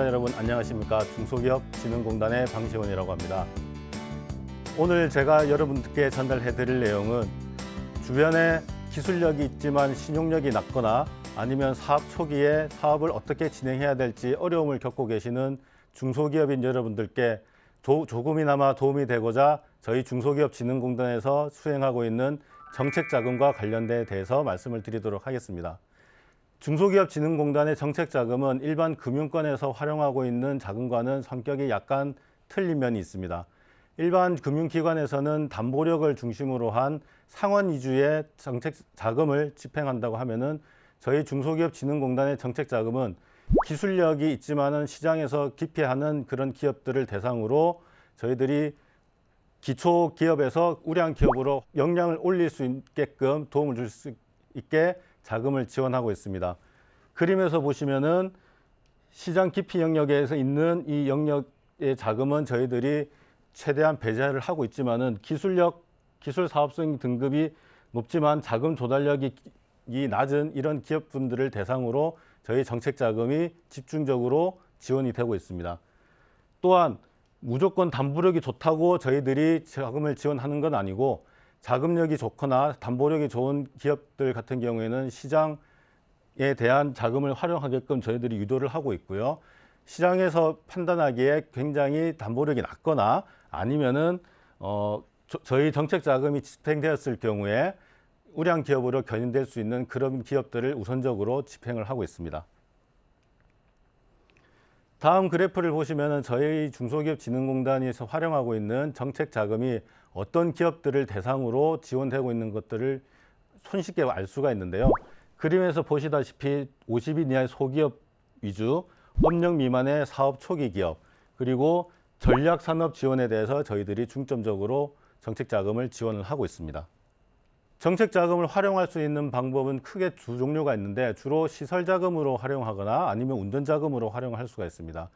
시청자 여러분 안녕하십니까. 중소기업진흥공단의 방시원이라고 합니다. 오늘 제가 여러분께 전달해 드릴 내용은 주변에 기술력이 있지만 신용력이 낮거나 아니면 사업 초기에 사업을 어떻게 진행해야 될지 어려움을 겪고 계시는 중소기업인 여러분들께 조금이나마 도움이 되고자 저희 중소기업진흥공단에서 수행하고 있는 정책자금과 관련된 대해서 말씀을 드리도록 하겠습니다. 중소기업진흥공단의 정책자금은 일반 금융권에서 활용하고 있는 자금과는 성격이 약간 틀린 면이 있습니다. 일반 금융기관에서는 담보력을 중심으로 한 상환 위주의 정책자금을 집행한다고 하면은 저희 중소기업진흥공단의 정책자금은 기술력이 있지만은 시장에서 기피하는 그런 기업들을 대상으로 저희들이 기초기업에서 우량 기업으로 역량을 올릴 수 있게끔 도움을 줄 수 있게 자금을 지원하고 있습니다. 그림에서 보시면은 시장 깊이 영역에서 있는 이 영역의 자금은 저희들이 최대한 배제를 하고 있지만은 기술 사업성 등급이 높지만 자금 조달력이 낮은 이런 기업분들을 대상으로 저희 정책 자금이 집중적으로 지원이 되고 있습니다. 또한 무조건 담보력이 좋다고 저희들이 자금을 지원하는 건 아니고 자금력이 좋거나 담보력이 좋은 기업들 같은 경우에는 시장에 대한 자금을 활용하게끔 저희들이 유도를 하고 있고요. 시장에서 판단하기에 굉장히 담보력이 낮거나 아니면은 저희 정책 자금이 집행되었을 경우에 우량 기업으로 견인될 수 있는 그런 기업들을 우선적으로 집행을 하고 있습니다. 다음 그래프를 보시면은 저희 중소기업진흥공단에서 활용하고 있는 정책 자금이 어떤 기업들을 대상으로 지원되고 있는 것들을 손쉽게 알 수가 있는데요. 그림에서 보시다시피 50인 이하의 소기업 위주, 업력 미만의 사업 초기 기업, 그리고 전략산업 지원에 대해서 저희들이 중점적으로 정책 자금을 지원을 하고 있습니다. 정책 자금을 활용할 수 있는 방법은 크게 두 종류가 있는데 주로 시설 자금으로 활용하거나 아니면 운전 자금으로 활용할 수가 있습니다.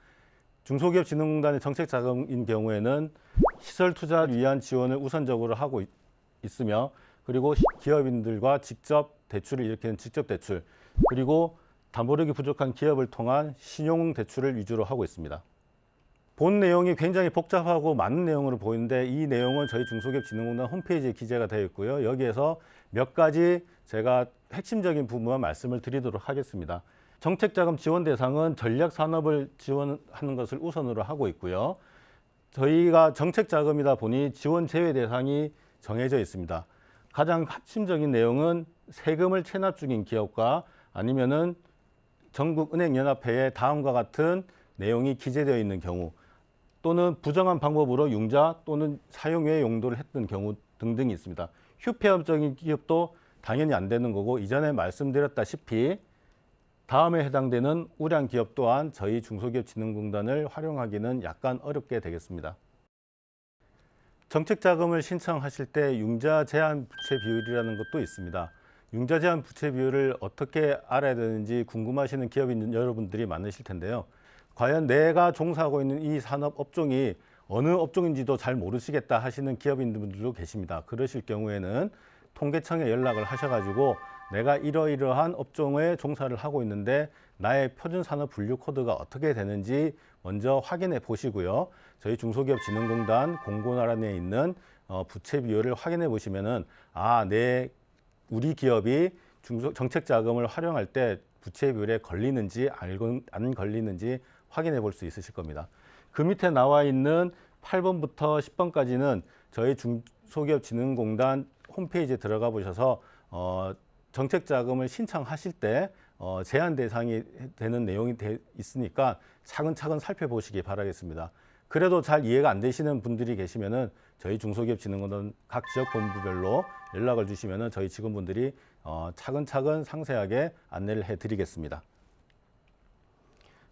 중소기업진흥공단의 정책 자금인 경우에는 시설 투자를 위한 지원을 우선적으로 하고 있으며 그리고 기업인들과 직접 대출을 일으키는 직접 대출 그리고 담보력이 부족한 기업을 통한 신용 대출을 위주로 하고 있습니다. 본 내용이 굉장히 복잡하고 많은 내용으로 보이는데 이 내용은 저희 중소기업진흥공단 홈페이지에 기재가 되어 있고요. 여기에서 몇 가지 제가 핵심적인 부분만 말씀을 드리도록 하겠습니다. 정책자금 지원 대상은 전략산업을 지원하는 것을 우선으로 하고 있고요. 저희가 정책자금이다 보니 지원 제외 대상이 정해져 있습니다. 가장 핵심적인 내용은 세금을 체납 중인 기업과 아니면은 전국은행연합회에 다음과 같은 내용이 기재되어 있는 경우 또는 부정한 방법으로 융자 또는 사용 외에 용도를 했던 경우 등등이 있습니다. 휴폐업적인 기업도 당연히 안 되는 거고 이전에 말씀드렸다시피 다음에 해당되는 우량 기업 또한 저희 중소기업진흥공단을 활용하기는 약간 어렵게 되겠습니다. 정책자금을 신청하실 때 융자 제한 부채 비율이라는 것도 있습니다. 융자 제한 부채 비율을 어떻게 알아야 되는지 궁금하시는 기업인 여러분들이 많으실 텐데요. 과연 내가 종사하고 있는 이 산업 업종이 어느 업종인지도 잘 모르시겠다 하시는 기업인분들도 계십니다. 그러실 경우에는 통계청에 연락을 하셔가지고 내가 이러이러한 업종에 종사를 하고 있는데 나의 표준산업 분류 코드가 어떻게 되는지 먼저 확인해 보시고요. 저희 중소기업진흥공단 공고란에 있는 부채 비율을 확인해 보시면은 우리 기업이 정책자금을 활용할 때 부채 비율에 걸리는지 안 걸리는지 확인해 볼 수 있으실 겁니다. 그 밑에 나와 있는 8번부터 10번까지는 저희 중소기업진흥공단 홈페이지에 들어가 보셔서 정책자금을 신청하실 때 제한 대상이 되는 내용이 있으니까 차근차근 살펴보시기 바라겠습니다. 그래도 잘 이해가 안 되시는 분들이 계시면은 저희 중소기업진흥공단 각 지역본부별로 연락을 주시면은 저희 직원분들이 차근차근 상세하게 안내를 해드리겠습니다.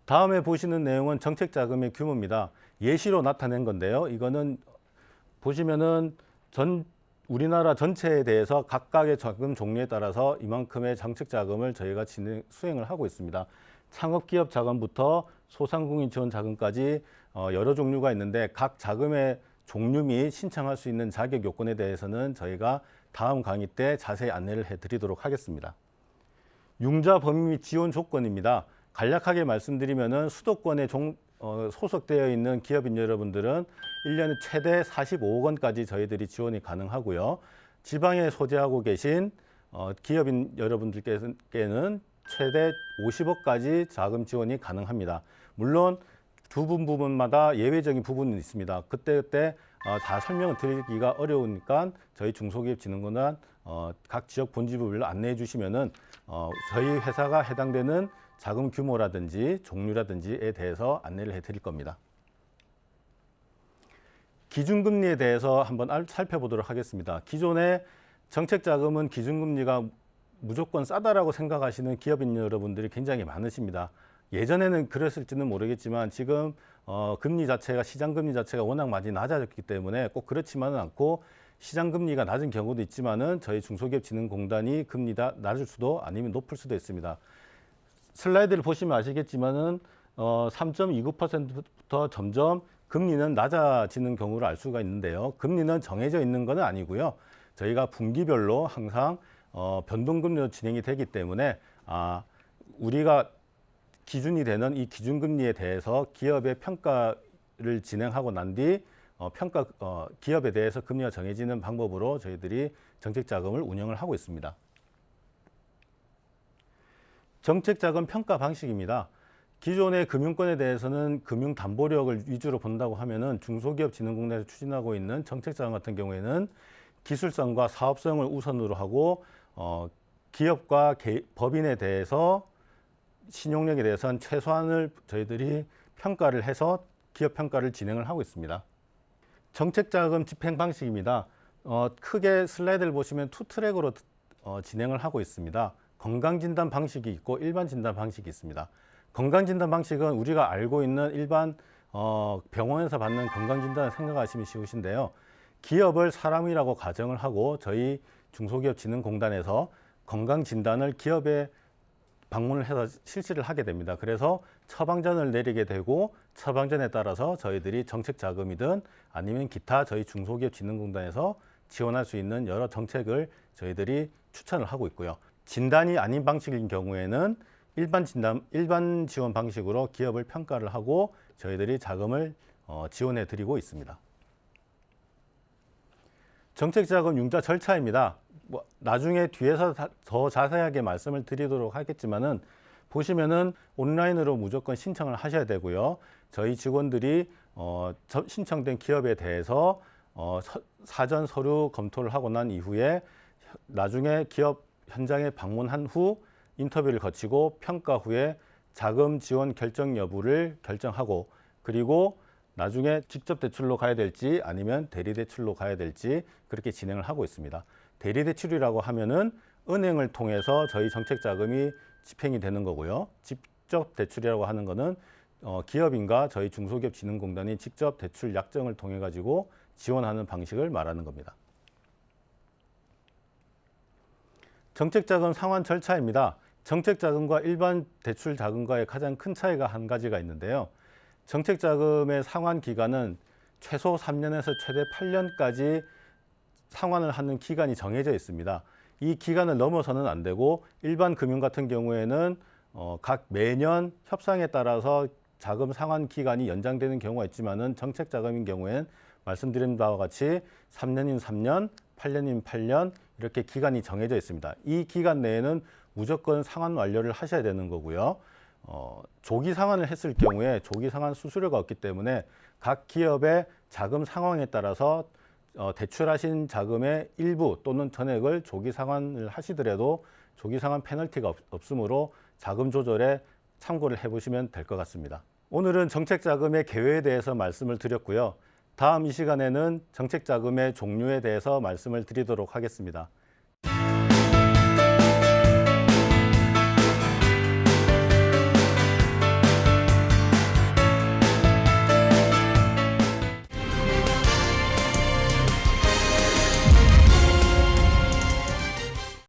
다음에 보시는 내용은 정책자금의 규모입니다. 예시로 나타낸 건데요. 이거는 보시면은 우리나라 전체에 대해서 각각의 자금 종류에 따라서 이만큼의 정책자금을 저희가 수행을 하고 있습니다. 창업기업 자금부터 소상공인 지원 자금까지 여러 종류가 있는데 각 자금의 종류 및 신청할 수 있는 자격 요건에 대해서는 저희가 다음 강의 때 자세히 안내를 해드리도록 하겠습니다. 융자 범위 및 지원 조건입니다. 간략하게 말씀드리면은 수도권에 소속되어 있는 기업인 여러분들은 1년에 최대 45억 원까지 저희들이 지원이 가능하고요. 지방에 소재하고 계신 기업인 여러분들께는 최대 50억까지 자금 지원이 가능합니다. 물론 부분마다 예외적인 부분이 있습니다. 그때 다 설명을 드리기가 어려우니까 저희 중소기업진흥공단 각 지역 본부별로 안내해 주시면은 저희 회사가 해당되는 자금 규모라든지 종류라든지에 대해서 안내를 해 드릴 겁니다. 기준금리에 대해서 한번 살펴보도록 하겠습니다. 기존의 정책자금은 기준금리가 무조건 싸다라고 생각하시는 기업인 여러분들이 굉장히 많으십니다. 예전에는 그랬을지는 모르겠지만 지금 시장금리 자체가 워낙 많이 낮아졌기 때문에 꼭 그렇지만은 않고 시장금리가 낮은 경우도 있지만은 저희 중소기업진흥공단이 금리가 낮을 수도 아니면 높을 수도 있습니다. 슬라이드를 보시면 아시겠지만은 3.29%부터 점점 금리는 낮아지는 경우를 알 수가 있는데요. 금리는 정해져 있는 것은 아니고요. 저희가 분기별로 항상 변동금리로 진행이 되기 때문에 우리가 기준이 되는 이 기준금리에 대해서 기업의 평가를 진행하고 난 뒤 기업에 대해서 금리가 정해지는 방법으로 저희들이 정책자금을 운영을 하고 있습니다. 정책자금 평가 방식입니다. 기존의 금융권에 대해서는 금융담보력을 위주로 본다고 하면은 중소기업진흥공단에서 추진하고 있는 정책자금 같은 경우에는 기술성과 사업성을 우선으로 하고 기업과 법인에 대해서 신용력에 대해서는 최소한을 저희들이 평가를 해서 기업 평가를 진행을 하고 있습니다. 정책자금 집행 방식입니다. 크게 슬라이드를 보시면 투 트랙으로 진행을 하고 있습니다. 건강진단 방식이 있고 일반 진단 방식이 있습니다. 건강진단 방식은 우리가 알고 있는 일반 병원에서 받는 건강진단을 생각하시면 쉬우신데요. 기업을 사람이라고 가정을 하고 저희 중소기업진흥공단에서 건강진단을 기업에 방문을 해서 실시를 하게 됩니다. 그래서 처방전을 내리게 되고 처방전에 따라서 저희들이 정책자금이든 아니면 기타 저희 중소기업진흥공단에서 지원할 수 있는 여러 정책을 저희들이 추천을 하고 있고요. 진단이 아닌 방식인 경우에는 일반 지원 방식으로 기업을 평가를 하고 저희들이 자금을 지원해 드리고 있습니다. 정책자금 융자 절차입니다. 나중에 뒤에서 더 자세하게 말씀을 드리도록 하겠지만은 보시면은 온라인으로 무조건 신청을 하셔야 되고요. 저희 직원들이 신청된 기업에 대해서 사전 서류 검토를 하고 난 이후에 나중에 기업 현장에 방문한 후 인터뷰를 거치고 평가 후에 자금 지원 결정 여부를 결정하고 그리고 나중에 직접 대출로 가야 될지 아니면 대리대출로 가야 될지 그렇게 진행을 하고 있습니다. 대리대출이라고 하면은 은행을 통해서 저희 정책자금이 집행이 되는 거고요. 직접 대출이라고 하는 거는 기업인과 저희 중소기업진흥공단이 직접 대출 약정을 통해 가지고 지원하는 방식을 말하는 겁니다. 정책자금 상환 절차입니다. 정책자금과 일반 대출자금과의 가장 큰 차이가 한 가지가 있는데요. 정책자금의 상환 기간은 최소 3년에서 최대 8년까지 상환을 하는 기간이 정해져 있습니다. 이 기간을 넘어서는 안 되고 일반 금융 같은 경우에는 각 매년 협상에 따라서 자금 상환 기간이 연장되는 경우가 있지만은 정책자금인 경우에는 말씀드린 바와 같이 3년인 3년, 8년인 8년 이렇게 기간이 정해져 있습니다. 이 기간 내에는 무조건 상환 완료를 하셔야 되는 거고요. 조기 상환을 했을 경우에 조기 상환 수수료가 없기 때문에 각 기업의 자금 상황에 따라서 대출하신 자금의 일부 또는 전액을 조기 상환을 하시더라도 조기 상환 페널티가 없으므로 자금 조절에 참고를 해보시면 될 것 같습니다. 오늘은 정책자금의 개요에 대해서 말씀을 드렸고요. 다음 이 시간에는 정책자금의 종류에 대해서 말씀을 드리도록 하겠습니다.